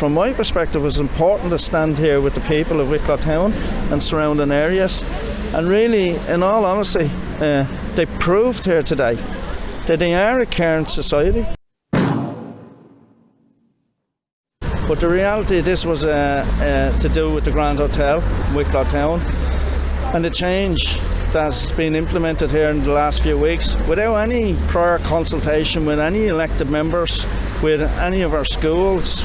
from my perspective, it was important to stand here with the people of Wicklow Town and surrounding areas. And really, in all honesty, they proved here today that they are a caring society. But the reality, this was to do with the Grand Hotel, Wicklow Town, and the change that's been implemented here in the last few weeks without any prior consultation with any elected members, with any of our schools,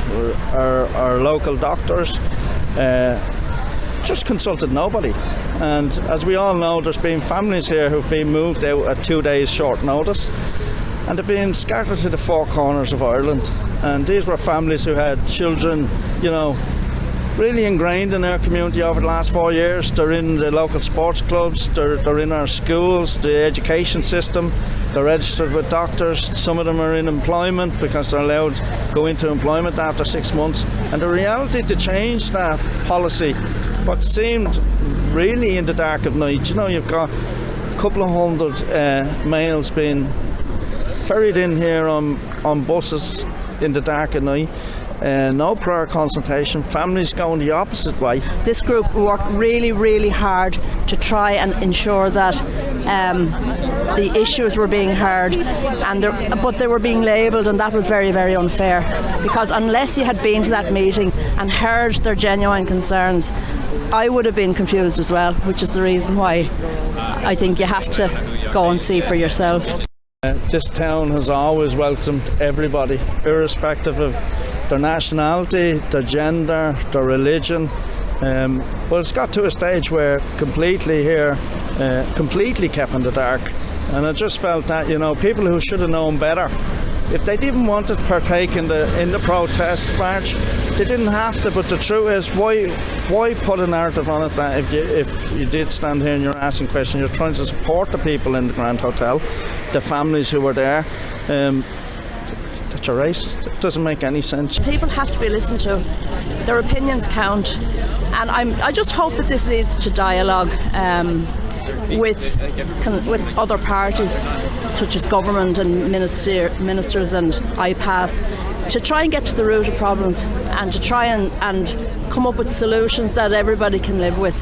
our local doctors, just consulted nobody. And as we all know, there's been families here who've been moved out at 2 days short notice, and they've been scattered to the four corners of Ireland. And these were families who had children, really ingrained in our community over the last 4 years. They're in the local sports clubs, they're in our schools, the education system, they're registered with doctors. Some of them are in employment because they're allowed to go into employment after 6 months. And the reality to change that policy, what seemed really in the dark of night, you've got a couple of hundred males being ferried in here on buses in the dark of night. No prior consultation, families going the opposite way. This group worked really, really hard to try and ensure that the issues were being heard, but they were being labelled, and that was very, very unfair, because unless you had been to that meeting and heard their genuine concerns, I would have been confused as well, which is the reason why I think you have to go and see for yourself. This town has always welcomed everybody, irrespective of their nationality, their gender, their religion. But it's got to a stage where completely kept in the dark. And I just felt that, people who should have known better, if they didn't want to partake in the protest march, they didn't have to. But the truth is, why put a narrative on it that if you did stand here and you're asking questions, you're trying to support the people in the Grand Hotel, the families who were there, that you're racist? It doesn't make any sense. People have to be listened to. Their opinions count. And I just hope that this leads to dialogue with other parties, such as government and ministers and IPAS, to try and get to the root of problems and to try and come up with solutions that everybody can live with.